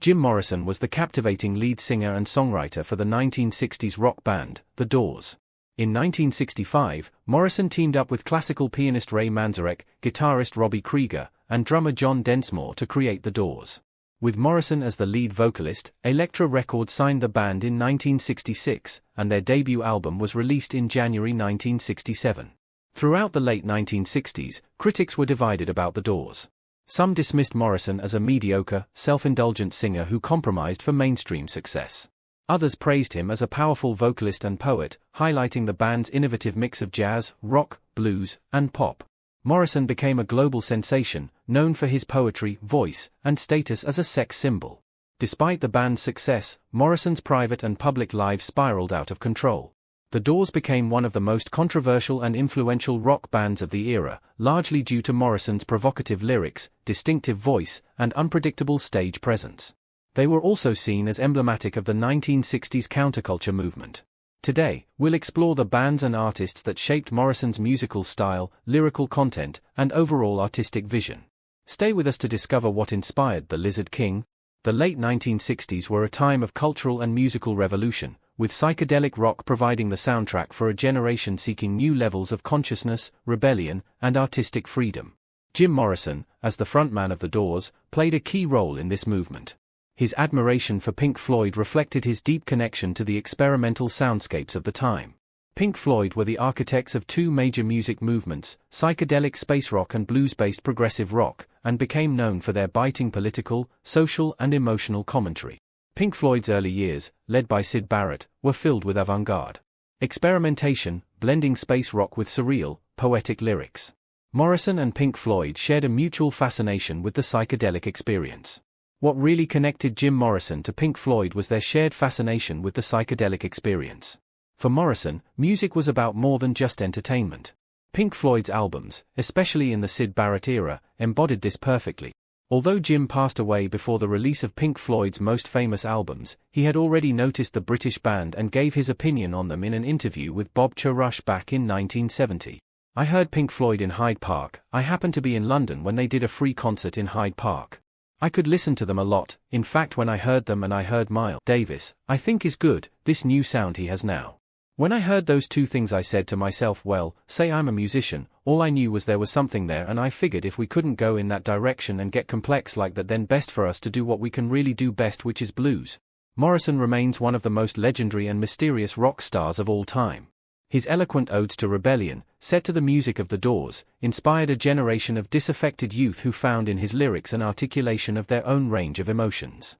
Jim Morrison was the captivating lead singer and songwriter for the 1960s rock band, The Doors. In 1965, Morrison teamed up with classical pianist Ray Manzarek, guitarist Robbie Krieger, and drummer John Densmore to create The Doors. With Morrison as the lead vocalist, Elektra Records signed the band in 1966, and their debut album was released in January 1967. Throughout the late 1960s, critics were divided about The Doors. Some dismissed Morrison as a mediocre, self-indulgent singer who compromised for mainstream success. Others praised him as a powerful vocalist and poet, highlighting the band's innovative mix of jazz, rock, blues, and pop. Morrison became a global sensation, known for his poetry, voice, and status as a sex symbol. Despite the band's success, Morrison's private and public lives spiraled out of control. The Doors became one of the most controversial and influential rock bands of the era, largely due to Morrison's provocative lyrics, distinctive voice, and unpredictable stage presence. They were also seen as emblematic of the 1960s counterculture movement. Today, we'll explore the bands and artists that shaped Morrison's musical style, lyrical content, and overall artistic vision. Stay with us to discover what inspired the Lizard King. The late 1960s were a time of cultural and musical revolution, with psychedelic rock providing the soundtrack for a generation seeking new levels of consciousness, rebellion, and artistic freedom. Jim Morrison, as the frontman of The Doors, played a key role in this movement. His admiration for Pink Floyd reflected his deep connection to the experimental soundscapes of the time. Pink Floyd were the architects of two major music movements, psychedelic space rock and blues-based progressive rock, and became known for their biting political, social, and emotional commentary. Pink Floyd's early years, led by Syd Barrett, were filled with avant-garde experimentation, blending space rock with surreal, poetic lyrics. Morrison and Pink Floyd shared a mutual fascination with the psychedelic experience. What really connected Jim Morrison to Pink Floyd was their shared fascination with the psychedelic experience. For Morrison, music was about more than just entertainment. Pink Floyd's albums, especially in the Syd Barrett era, embodied this perfectly. Although Jim passed away before the release of Pink Floyd's most famous albums, he had already noticed the British band and gave his opinion on them in an interview with Bob Rush back in 1970. "I heard Pink Floyd in Hyde Park. I happened to be in London when they did a free concert in Hyde Park. I could listen to them a lot. In fact, when I heard them and I heard Miles Davis, I think is good, this new sound he has now. When I heard those two things I said to myself, well, say I'm a musician, all I knew was there was something there, and I figured if we couldn't go in that direction and get complex like that, then best for us to do what we can really do best, which is blues." Morrison remains one of the most legendary and mysterious rock stars of all time. His eloquent odes to rebellion, set to the music of The Doors, inspired a generation of disaffected youth who found in his lyrics an articulation of their own range of emotions.